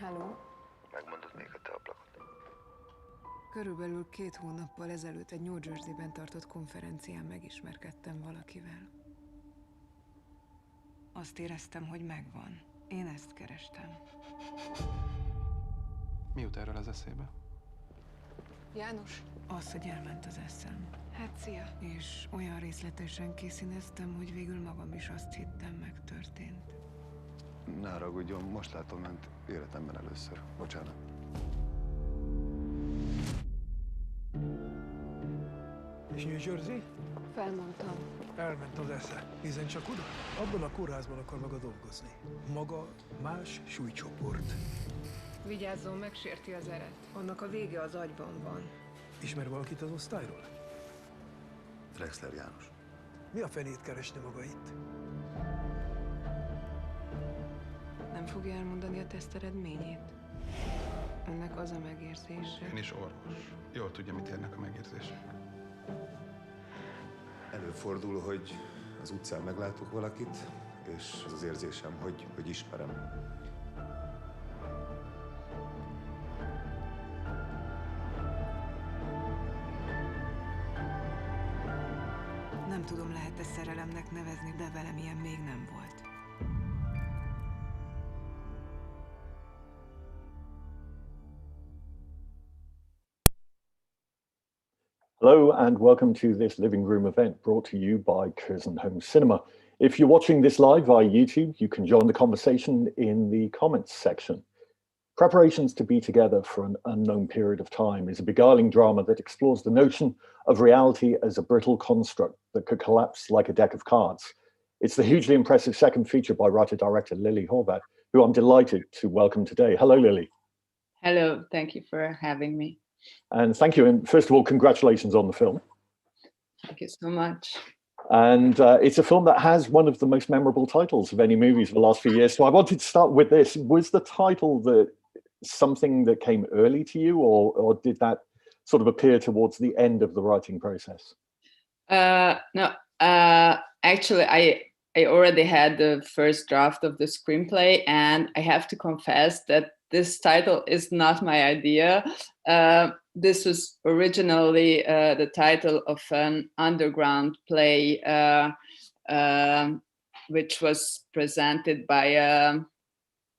Halló? Megmondod még a te ablakot? Körülbelül 2 hónappal ezelőtt egy New Jersey-ben tartott konferencián megismerkedtem valakivel. Azt éreztem, hogy megvan. Én ezt kerestem. Mi jut erről az eszébe? János? Az, hogy elment az eszem. Hát szia! És olyan részletesen kiszíneztem, hogy végül magam is azt hittem, megtörtént. Ne haragudjon, most látom önt életemben először. Bocsánat. És New Jersey? Felmondtam. Elment az esze. Hiszen csak oda? Abban a kórházban akar maga dolgozni. Maga más súlycsoport. Vigyázzon, megsérti az eret. Annak a vége az agyban van. Ismer valakit az osztályról? Drexler János. Mi a fenét keresne maga itt? Nem fogja elmondani a teszt eredményét? Ennek az a megérzése. Én is orvos. Jól tudja, mit érnek a megérzések. Előfordul, hogy az utcán meglátok valakit, és az az érzésem, hogy ismerem. Nem tudom, lehet-e szerelemnek nevezni, de velem ilyen még nem volt. Hello and welcome to this living room event brought to you by Curzon Home Cinema. If you're watching this live via YouTube, you can join the conversation in the comments section. Preparations to be together for an unknown period of time is a beguiling drama that explores the notion of reality as a brittle construct that could collapse like a deck of cards. It's the hugely impressive second feature by writer-director Lili Horvát, who I'm delighted to welcome today. Hello, Lili. Hello, thank you for having me. And thank you. And first of all, congratulations on the film. Thank you so much. And it's a film that has one of the most memorable titles of any movies of the last few years. So I wanted to start with this. Was the title something that came early to you, or did that sort of appear towards the end of the writing process? No, actually, I already had the first draft of the screenplay, and I have to confess that this title is not my idea. This was originally the title of an underground play, which was presented by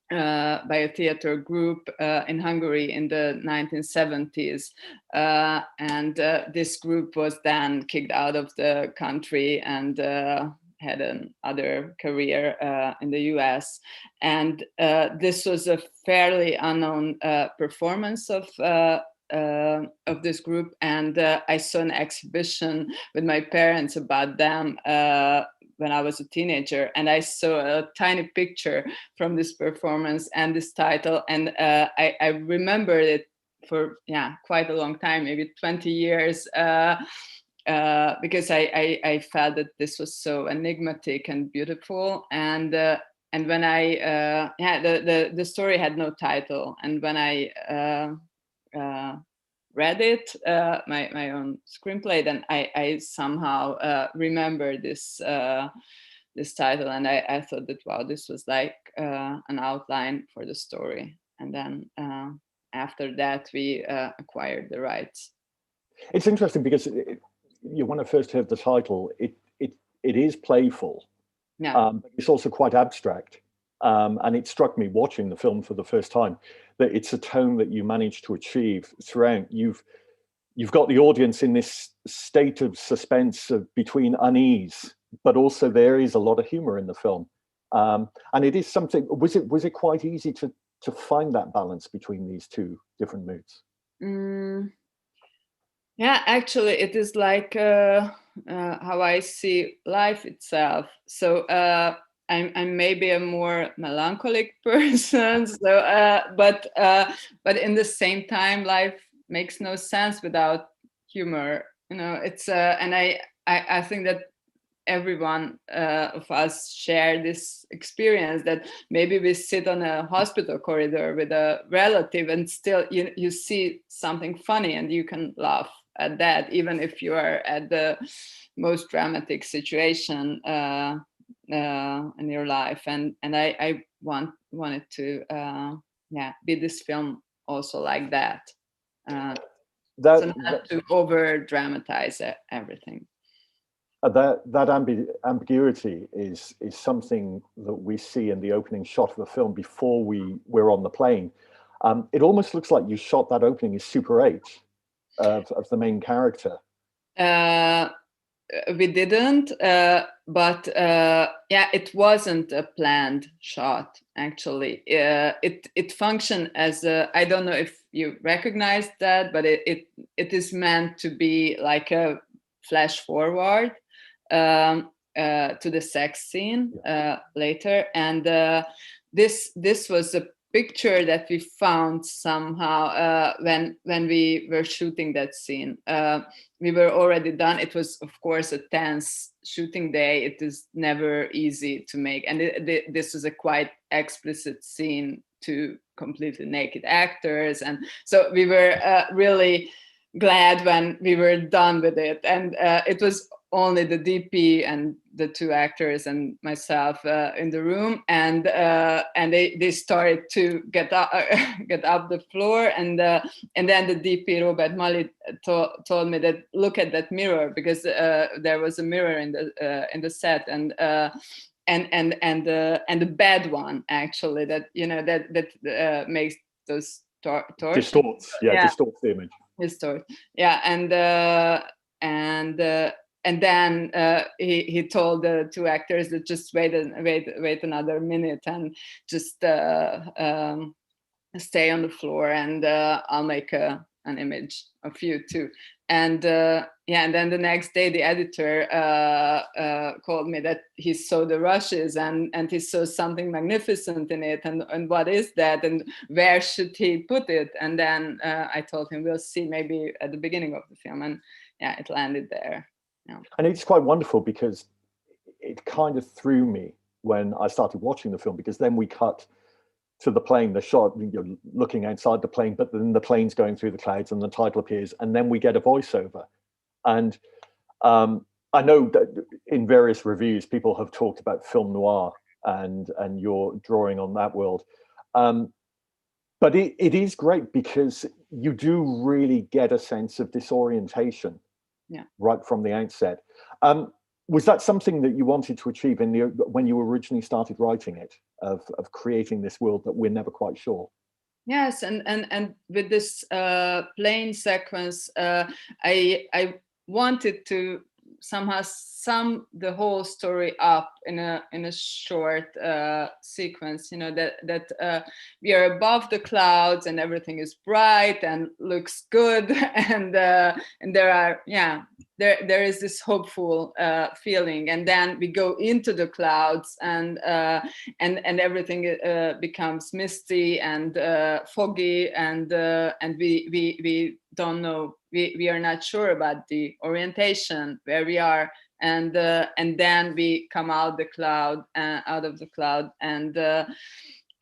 a theater group in Hungary in the 1970s. And this group was then kicked out of the country and had another career in the US. And this was a fairly unknown performance of this group. And I saw an exhibition with my parents about them when I was a teenager, and I saw a tiny picture from this performance and this title, and I remembered it for quite a long time, maybe 20 years, because I felt that this was so enigmatic and beautiful, and when I the story had no title, and when I read it, my own screenplay, then I somehow remember this title, and I thought that, wow, this was like an outline for the story. And then after that, we acquired the rights. It's interesting because when I first heard the title, it is playful, but it's also quite abstract. And it struck me watching the film for the first time that it's a tone that you managed to achieve throughout. You've got the audience in this state of suspense between unease, but also there is a lot of humor in the film. And it is something. Was it quite easy to find that balance between these two different moods? Yeah, actually, it is like how I see life itself. So I'm maybe a more melancholic person. So, but in the same time, life makes no sense without humor. It's and I think that everyone of us share this experience, that maybe we sit on a hospital corridor with a relative and still you see something funny and you can laugh at that, even if you are at the most dramatic situation in your life. And I wanted to be this film also like that. So not to over dramatize everything. That ambiguity is something that we see in the opening shot of the film before we're on the plane. It almost looks like you shot that opening as Super 8 of the main character. We didn't, but it wasn't a planned shot, actually. It functioned as I don't know if you recognize that, but it is meant to be like a flash forward to the sex scene later. And this was a picture that we found somehow when we were shooting that scene. We were already done. It was, of course, a tense shooting day. It is never easy to make. And this was a quite explicit scene to completely naked actors. And so we were really glad when we were done with it. And it was only the DP and the two actors and myself in the room, and they started to get up the floor, and then the DP Robert Mali told me that look at that mirror, because there was a mirror in the set, and the bad one, actually, that that makes those distorts distorts the image. And then he told the two actors that just wait another minute and just stay on the floor, and I'll make an image of you too. And and then the next day the editor called me that he saw the rushes and he saw something magnificent in it, and what is that, and where should he put it? And then I told him we'll see maybe at the beginning of the film, and it landed there. Yeah. And it's quite wonderful because it kind of threw me when I started watching the film, because then we cut to the plane, the shot, you're looking outside the plane, but then the plane's going through the clouds and the title appears, and then we get a voiceover. And I know that in various reviews, people have talked about film noir and your drawing on that world. But it is great because you do really get a sense of disorientation right from the outset. Was that something that you wanted to achieve when you originally started writing it, of creating this world that we're never quite sure? Yes, and with this plane sequence, I wanted to somehow sum the whole story up in a short sequence. That we are above the clouds and everything is bright and looks good, and there are there is this hopeful feeling, and then we go into the clouds and everything becomes misty and foggy, and we don't know, we are not sure about the orientation where we are, and then we come out of the cloud, and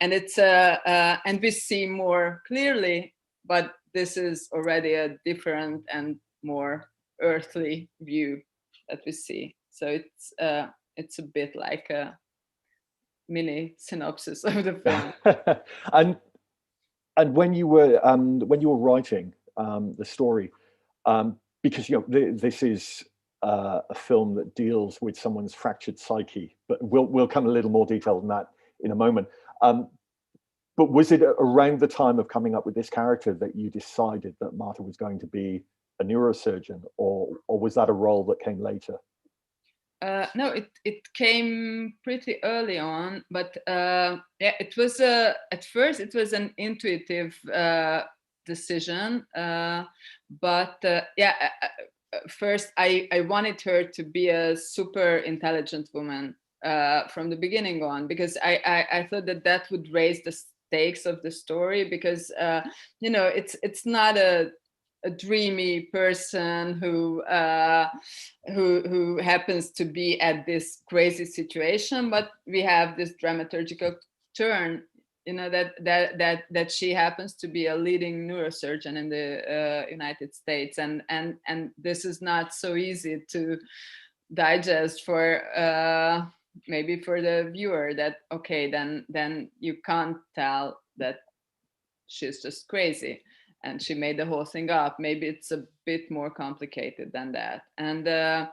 it's and we see more clearly, but this is already a different and more earthly view that we see. So it's a bit like a mini synopsis of the film. and when you were writing the story, because this is a film that deals with someone's fractured psyche, but we'll come a little more detail than that in a moment. But was it around the time of coming up with this character that you decided that Márta was going to be a neurosurgeon, or was that a role that came later? No, it came pretty early on, but it was at first it was an intuitive decision, but first I wanted her to be a super intelligent woman from the beginning on, because I thought that would raise the stakes of the story, because it's not a dreamy person who happens to be at this crazy situation, but we have this dramaturgical turn, that she happens to be a leading neurosurgeon in the United States, and this is not so easy to digest for maybe for the viewer, that okay, then you can't tell that she's just crazy and she made the whole thing up. Maybe it's a bit more complicated than that. And then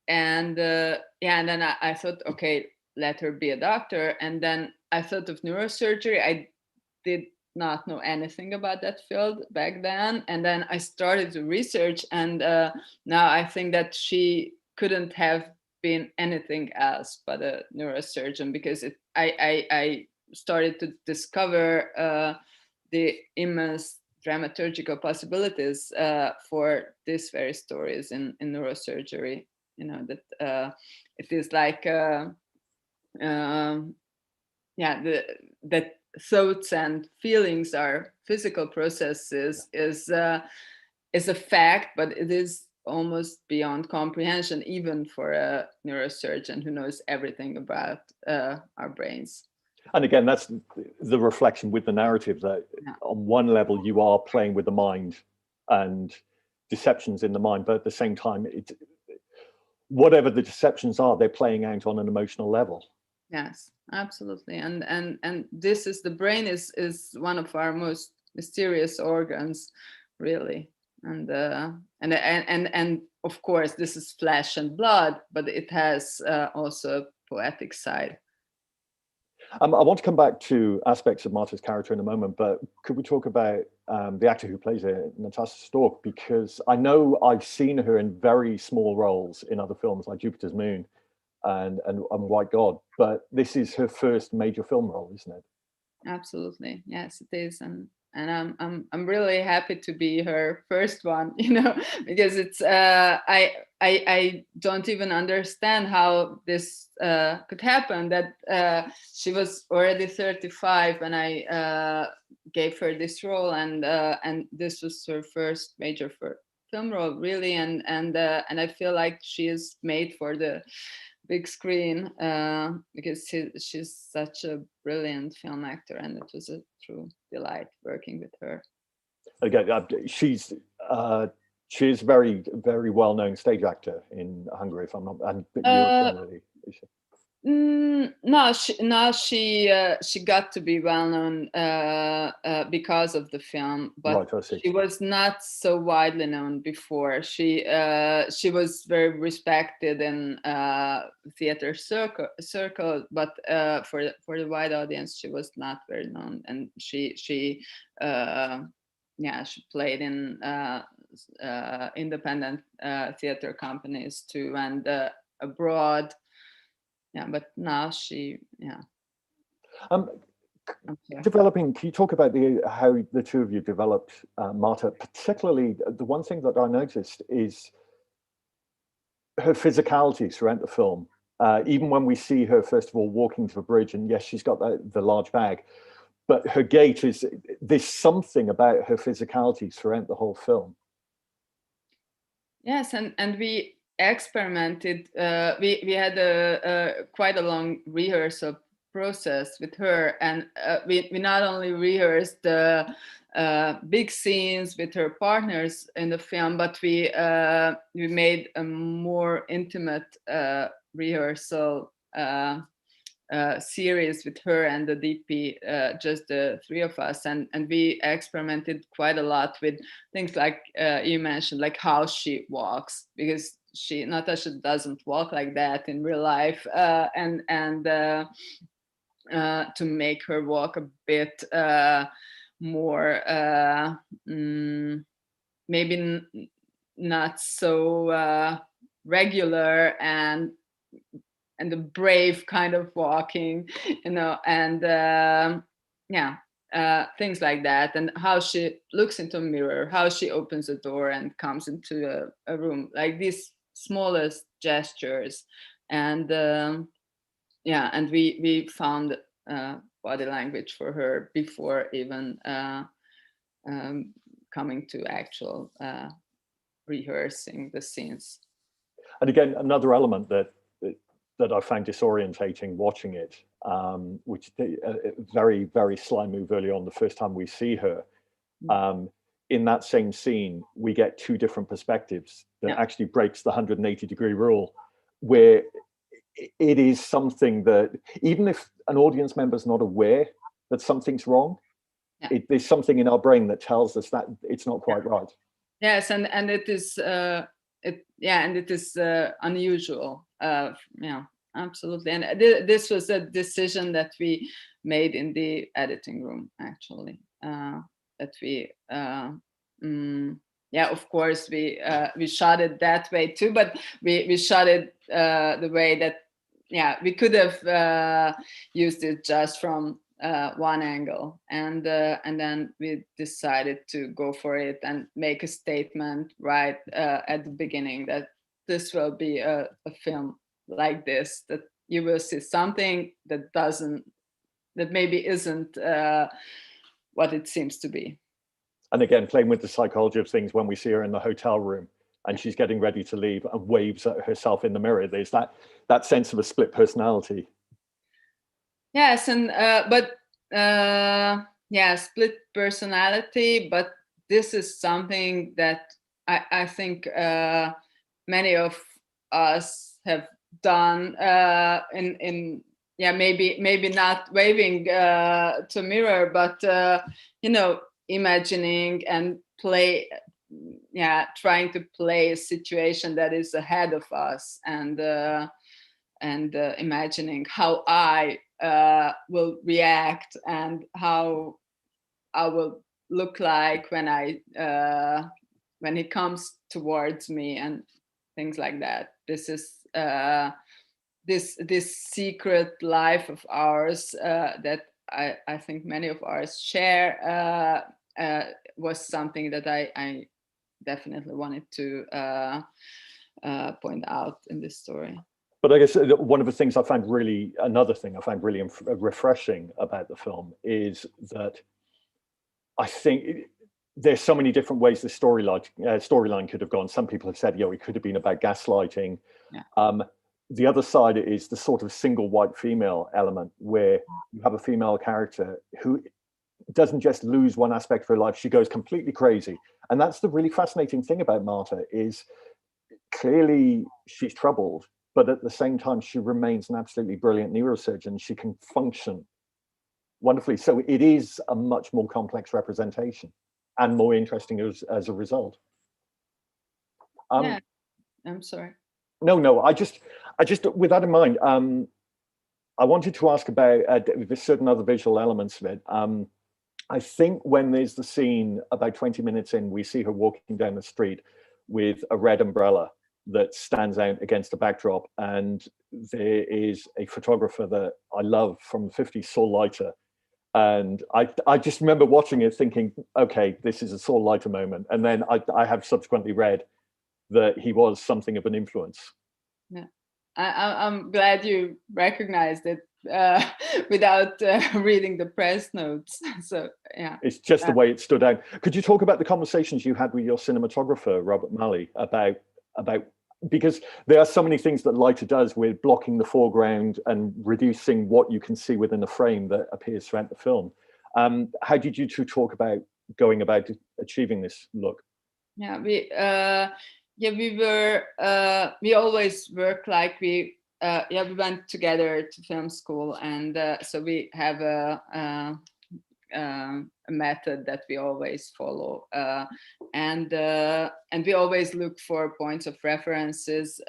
I thought, okay, let her be a doctor. And then I thought of neurosurgery. I did not know anything about that field back then. And then I started to research, and now I think that she couldn't have been anything else but a neurosurgeon, because I started to discover the immense dramaturgical possibilities for these very stories in neurosurgery. You know, that it is like that thoughts and feelings are physical processes is a fact, but it is almost beyond comprehension, even for a neurosurgeon who knows everything about our brains. And again, that's the reflection with the narrative, that on one level you are playing with the mind and deceptions in the mind, but at the same time, whatever the deceptions are, they're playing out on an emotional level. Yes, absolutely. And this is, the brain is one of our most mysterious organs, really. And of course, this is flesh and blood, but it has also a poetic side. I want to come back to aspects of Márta's character in a moment, but could we talk about the actor who plays her, Natasa Stork? Because I know I've seen her in very small roles in other films like Jupiter's Moon and White God, but this is her first major film role, isn't it? Absolutely, yes, it is, and I'm really happy to be her first one, you know, because it's I don't even understand how this could happen, that she was already 35 and I gave her this role, and this was her first major film role, really, and I feel like she is made for the big screen because she's such a brilliant film actor, and it was a true delight working with her. Again, she's very, very well-known stage actor in Hungary, if I'm not, and Europe generally. No, she got to be well known because of the film, but right, she was not so widely known before. She was very respected in theater circle, but for the wide audience, she was not very known. And she played in independent theater companies too, and abroad. Yeah, but now she, Developing, can you talk about how the two of you developed Márta? Particularly, the one thing that I noticed is her physicality throughout the film. Even when we see her, first of all, walking to the bridge, and yes, she's got the large bag, but her gait there's something about her physicality throughout the whole film. Yes, and we experimented. We had quite a long rehearsal process with her, and we not only rehearsed the big scenes with her partners in the film, but we made a more intimate rehearsal series with her and the DP, just the three of us, and we experimented quite a lot with things like you mentioned, like how she walks, because Natasa doesn't walk like that in real life, and to make her walk a bit more maybe not so regular and a brave kind of walking, you know, and things like that, and how she looks into a mirror, how she opens a door and comes into a room, like these smallest gestures, and and we found body language for her before even coming to actual rehearsing the scenes. And again, another element that I found disorientating watching it, which a very, very sly move early on, the first time we see her. In that same scene, we get two different perspectives that actually breaks the 180-degree rule, where it is something that, even if an audience member is not aware that something's wrong, there's something in our brain that tells us that it's not quite right. Yes, and it is unusual. Absolutely. And this was a decision that we made in the editing room, actually. That we, of course, we shot it that way too, but we shot it the way that, we could have used it just from one angle, and then we decided to go for it and make a statement right at the beginning that this will be a film like this, that you will see something that maybe isn't what it seems to be. And again, playing with the psychology of things, when we see her in the hotel room and she's getting ready to leave and waves at herself in the mirror, there's that sense of a split personality. Yes, and split personality, but this is something that I think many of us have done maybe not waving to mirror, but imagining and trying to play a situation that is ahead of us, and imagining how I will react and how I will look like when he comes towards me and things like that. This is this secret life of ours that I think many of ours share was something that I definitely wanted to point out in this story. But I guess another thing I find really refreshing about the film is that I think there's so many different ways the storyline could have gone. Some people have said, it could have been about gaslighting. Yeah. The other side is the sort of single white female element, where you have a female character who doesn't just lose one aspect of her life, she goes completely crazy. And that's the really fascinating thing about Márta, is clearly she's troubled, but at the same time, she remains an absolutely brilliant neurosurgeon. She can function wonderfully. So it is a much more complex representation and more interesting as a result. I'm sorry. No, I just with that in mind, I wanted to ask about certain other visual elements of it. I think when there's the scene about 20 minutes in, we see her walking down the street with a red umbrella that stands out against the backdrop, and there is a photographer that I love from the 50s, Saul Leiter, and I just remember watching it thinking, okay, this is a Saul Leiter moment, and then I have subsequently read that he was something of an influence. Yeah, I'm glad you recognized it without reading the press notes. So yeah, it's just the way it stood out. Could you talk about the conversations you had with your cinematographer Robert Malley about, because there are so many things that Leiter does with blocking the foreground and reducing what you can see within the frame that appears throughout the film. How did you two talk about going about achieving this look? Yeah, we always work like we went together to film school, and so we have a method that we always follow, and we always look for points of references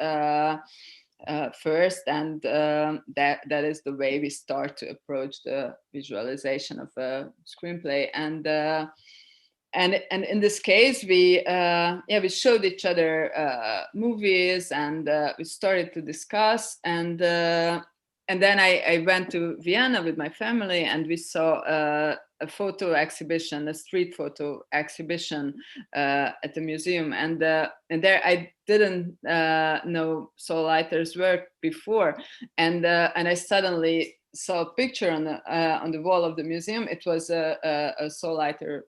first, and that is the way we start to approach the visualization of a screenplay. And in this case, we showed each other movies, and we started to discuss, and then I went to Vienna with my family, and we saw a photo exhibition, a street photo exhibition at the museum, and there I didn't know Saul Leiter's work before, and I suddenly saw a picture on the wall of the museum. It was a Saul Leiter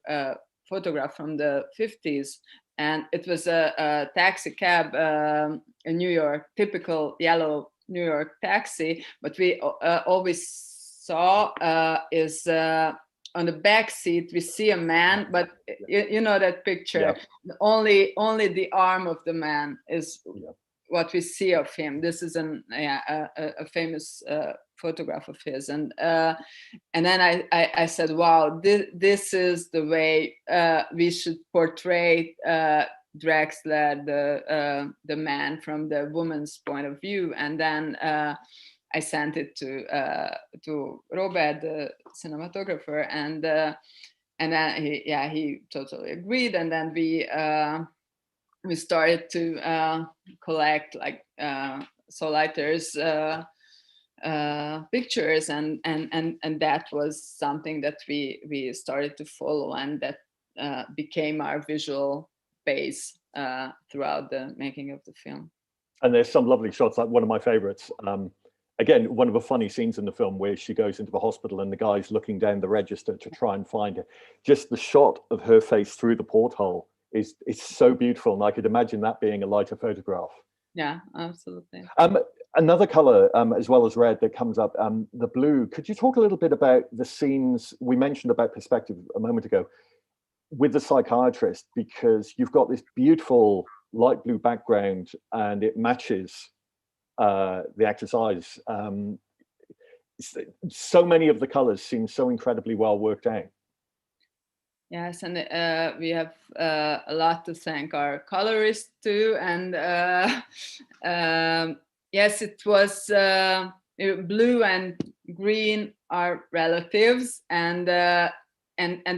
photograph from the 50s, and it was a taxi cab, a New York, typical yellow New York taxi, but we always saw is on the back seat we see a man, but you know that picture, yeah. only the arm of the man is what we see of him. This is a famous photograph of his, and then I said, wow, this is the way we should portray Drexler, the man, from the woman's point of view. And then I sent it to Robert, the cinematographer, and then he totally agreed. And then we started to collect like Soleiter's pictures, and that was something that we started to follow, and that became our visual base throughout the making of the film. And there's some lovely shots, like one of my favorites. Again, one of the funny scenes in the film where she goes into the hospital and the guy's looking down the register to try and find her. Just the shot of her face through the porthole is so beautiful, and I could imagine that being a lighter photograph. Yeah, absolutely. Another color, as well as red, that comes up, the blue. Could you talk a little bit about the scenes we mentioned about perspective a moment ago with the psychiatrist, because you've got this beautiful light blue background and it matches the actor's eyes. So many of the colors seem so incredibly well worked out. Yes, and we have a lot to thank our colorist too. And yes, it was blue and green are relatives, and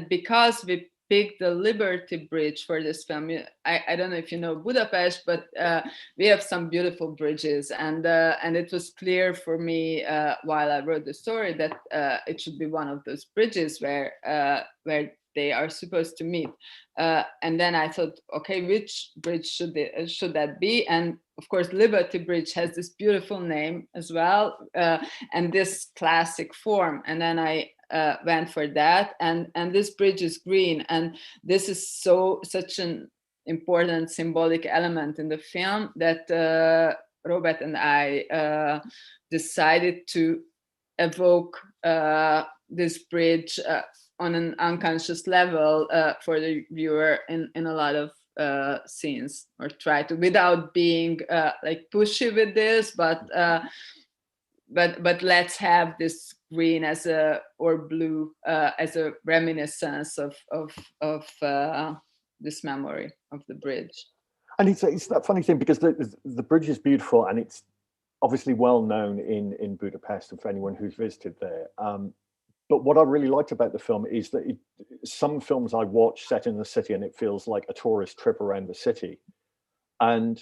because we picked the Liberty Bridge for this film. I don't know if you know Budapest, but we have some beautiful bridges, and it was clear for me while I wrote the story that it should be one of those bridges where they are supposed to meet. And then I thought, okay, which bridge should that be? And of course, Liberty Bridge has this beautiful name as well, and this classic form. And then I went for that, and this bridge is green, and this is such an important symbolic element in the film that Robert and I decided to evoke this bridge on an unconscious level for the viewer in a lot of scenes, or try to, without being like pushy with this, but let's have this green or blue as a reminiscence of this memory of the bridge. And it's that funny thing, because the bridge is beautiful, and it's obviously well known in Budapest, and for anyone who's visited there. But what I really liked about the film is that some films I watch set in the city and it feels like a tourist trip around the city. And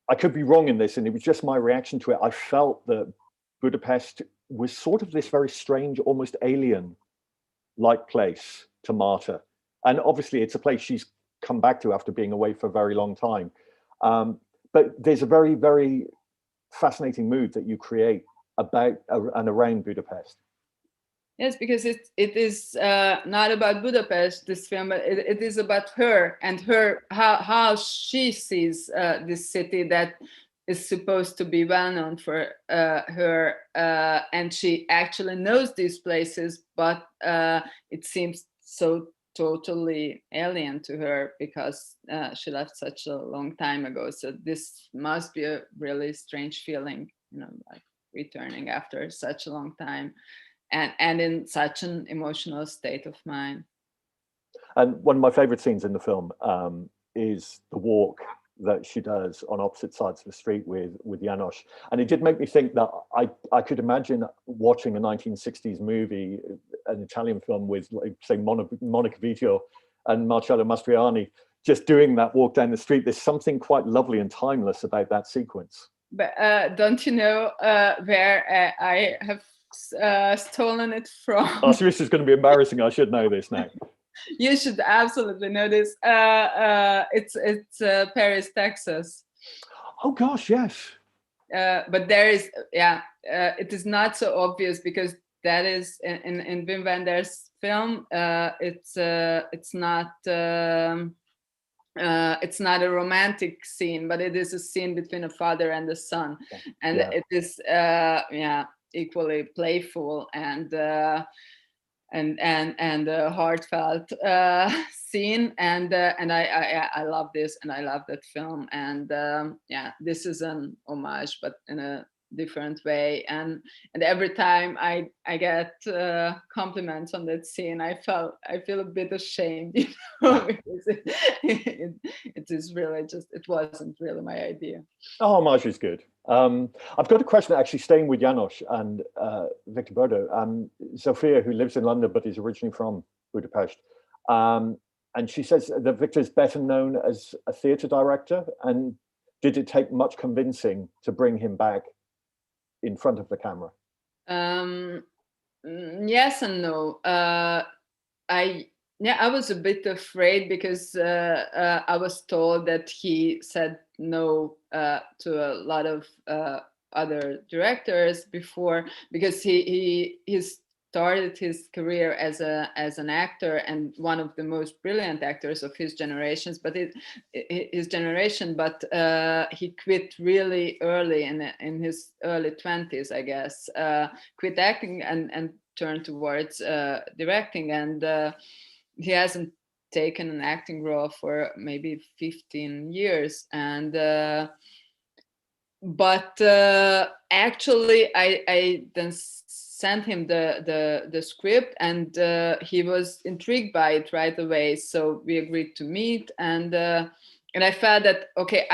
I could be wrong in this, and it was just my reaction to it. I felt that Budapest was sort of this very strange, almost alien-like place to Márta. And obviously it's a place she's come back to after being away for a very long time. But there's a very, very fascinating mood that you create about and around Budapest. Yes, because it is not about Budapest, this film, but it is about her and how she sees this city that is supposed to be well known for her, and she actually knows these places, but it seems so totally alien to her because she left such a long time ago. So this must be a really strange feeling, like returning after such a long time. And in such an emotional state of mind. And one of my favorite scenes in the film is the walk that she does on opposite sides of the street with János. And it did make me think that I could imagine watching a 1960s movie, an Italian film with, like, say, Monica Vitti and Marcello Mastroianni, just doing that walk down the street. There's something quite lovely and timeless about that sequence. But don't you know where I have stolen it from? Oh, so this is going to be embarrassing. I should know this now. You should absolutely know this. It's Paris, Texas. Oh gosh, yes. But there is, it is not so obvious because that is in Wim Wenders' film. It's not a romantic scene, but it is a scene between a father and a son, and it is equally playful, and a heartfelt scene, and I love this, and I love that film, and yeah, this is an homage, but in a different way, and every time I get compliments on that scene, I feel a bit ashamed, you know, because it is really just, it wasn't really my idea. Oh, homage is good. I've got a question actually staying with János and Viktor Bodó. Sophia, who lives in London but is originally from Budapest, and she says that Viktor is better known as a theatre director, and did it take much convincing to bring him back in front of the camera? Yes and no. I was a bit afraid because I was told that he said no to a lot of other directors before, because he started his career as an actor, and one of the most brilliant actors of his generations. But he quit really early in his early 20s, I guess. Quit acting and turned towards directing, and he hasn't taken an acting role for maybe 15 years, and but actually I then sent him the script, and he was intrigued by it right away, so we agreed to meet, and I felt that okay,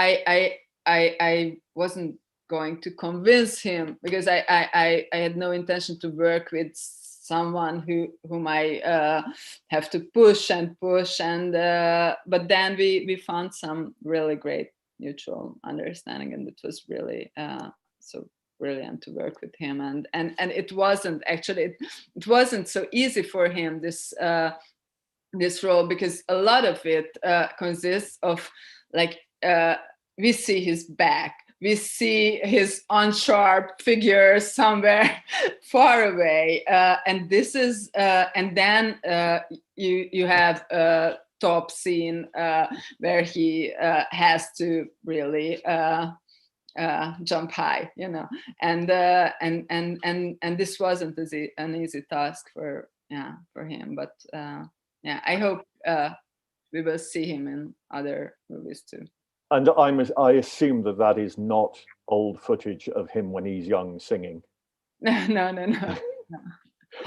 I wasn't going to convince him, because I had no intention to work with someone whom I have to push, and but then we found some really great mutual understanding, and it was really so brilliant to work with him, and it wasn't actually, it wasn't so easy for him, this role, because a lot of it consists of, like, we see his back, we see his unsharp figure somewhere far away, and this is and then you have a top scene where he has to really jump high, you know, and this wasn't an easy task for him, but yeah, I hope we will see him in other movies too. And I assume that is not old footage of him when he's young singing. No.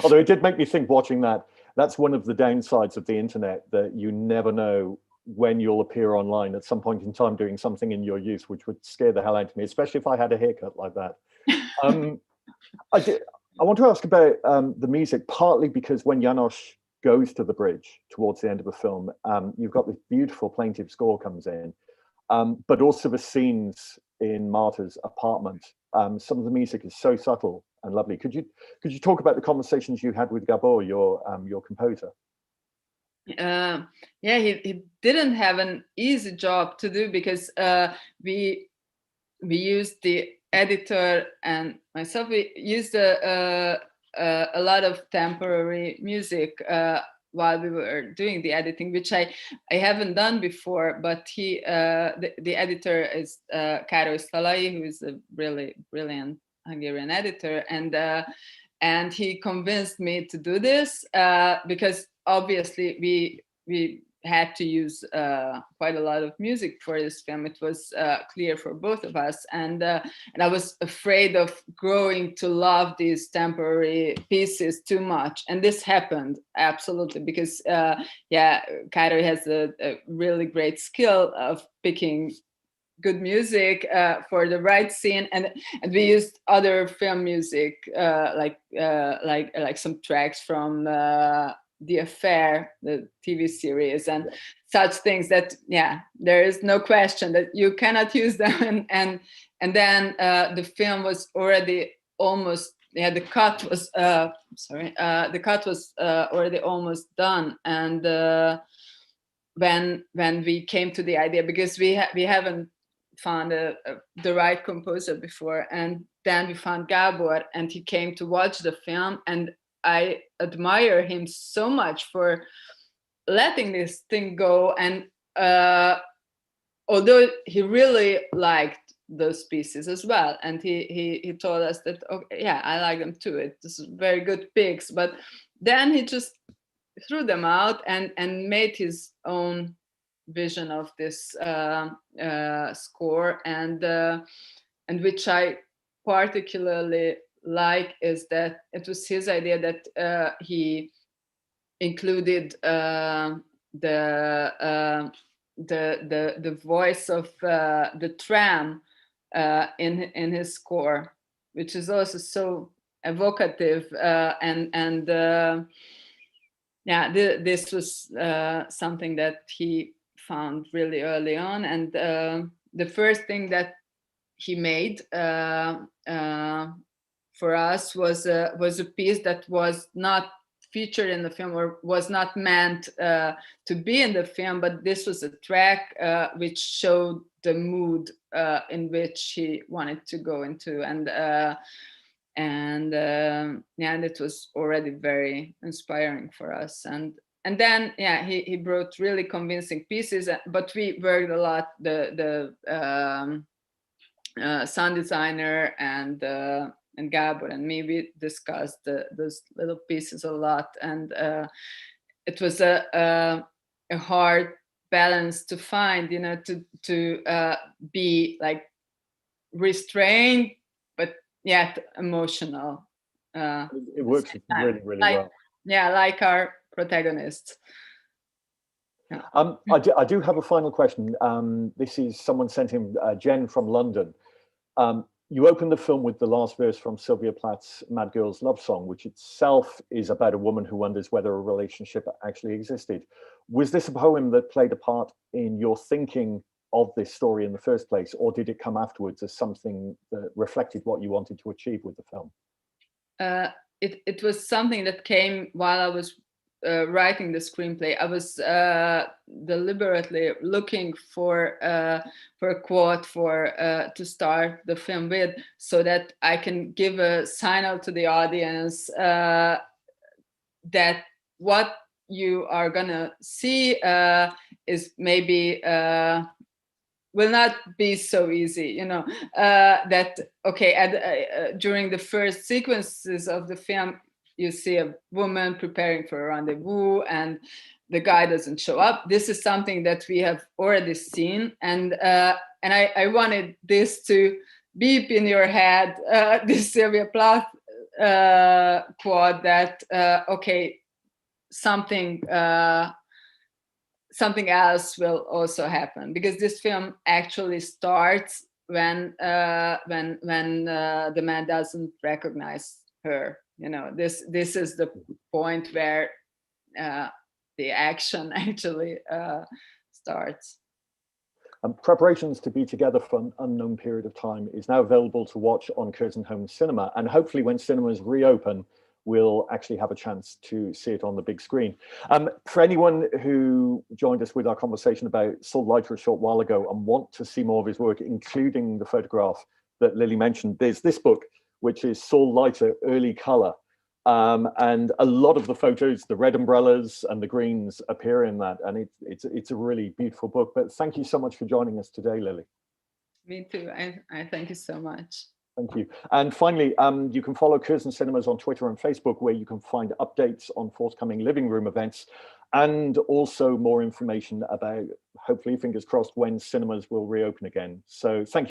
Although it did make me think, watching that, that's one of the downsides of the internet, that you never know when you'll appear online at some point in time doing something in your youth, which would scare the hell out of me, especially if I had a haircut like that. I want to ask about the music, partly because when János goes to the bridge towards the end of the film, you've got this beautiful plaintive score comes in, but also the scenes in Márta's apartment. Some of the music is so subtle and lovely. Could you talk about the conversations you had with Gabor, your composer? Yeah, he didn't have an easy job to do, because we used the editor and myself. We used a lot of temporary music while we were doing the editing, which I haven't done before. But the editor is Károly Szalai, who is a really brilliant Hungarian editor, and he convinced me to do this because obviously we had to use quite a lot of music for this film. It was clear for both of us, and I was afraid of growing to love these temporary pieces too much, and this happened absolutely, because Károly has a really great skill of picking good music for the right scene, and we used other film music like some tracks from The Affair, the TV series, and such things that there is no question that you cannot use them, and then the film was already almost the cut was already almost done, and when we came to the idea, because we haven't found the right composer before, and then we found Gabor, and he came to watch the film, and I admire him so much for letting this thing go, and although he really liked those pieces as well, and he told us that, okay, I like them too, it's very good picks, but then he just threw them out and made his own vision of this score, and which I particularly like is that it was his idea that he included the voice of the tram in his score, which is also so evocative, this was something that he found really early on, and the first thing that he made for us was a piece that was not featured in the film or was not meant to be in the film, but this was a track which showed the mood in which he wanted to go into, and it was already very inspiring for us. And then he brought really convincing pieces, but we worked a lot, the sound designer and Gabor and me, we discussed those little pieces a lot, and it was a hard balance to find, to be like restrained but yet emotional. It works really well. Yeah, like our protagonists. Yeah. I do have a final question. This is someone sent him, Jen from London. You open the film with the last verse from Sylvia Plath's Mad Girl's Love Song, which itself is about a woman who wonders whether a relationship actually existed. Was this a poem that played a part in your thinking of this story in the first place, or did it come afterwards as something that reflected what you wanted to achieve with the film? It was something that came while I was writing the screenplay. I was deliberately looking for a quote to start the film with, so that I can give a signal to the audience that what you are gonna see is maybe will not be so easy, that during the first sequences of the film, you see a woman preparing for a rendezvous and the guy doesn't show up. This is something that we have already seen. And I wanted this to beep in your head, this Sylvia Plath quote that, something else will also happen, because this film actually starts when the man doesn't recognize her. This is the point where the action actually starts. Preparations to be together for an unknown period of time is now available to watch on Curzon Home Cinema, and hopefully when cinemas reopen, we'll actually have a chance to see it on the big screen. For anyone who joined us with our conversation about Saul Leiter a short while ago and want to see more of his work, including the photograph that Lily mentioned, there's this book, which is Saul Leiter, Early Color. And a lot of the photos, the red umbrellas and the greens appear in that. And it's a really beautiful book. But thank you so much for joining us today, Lily. Me too. I thank you so much. Thank you. And finally, you can follow Curzon Cinemas on Twitter and Facebook, where you can find updates on forthcoming living room events and also more information about, hopefully, fingers crossed, when cinemas will reopen again. So thank you.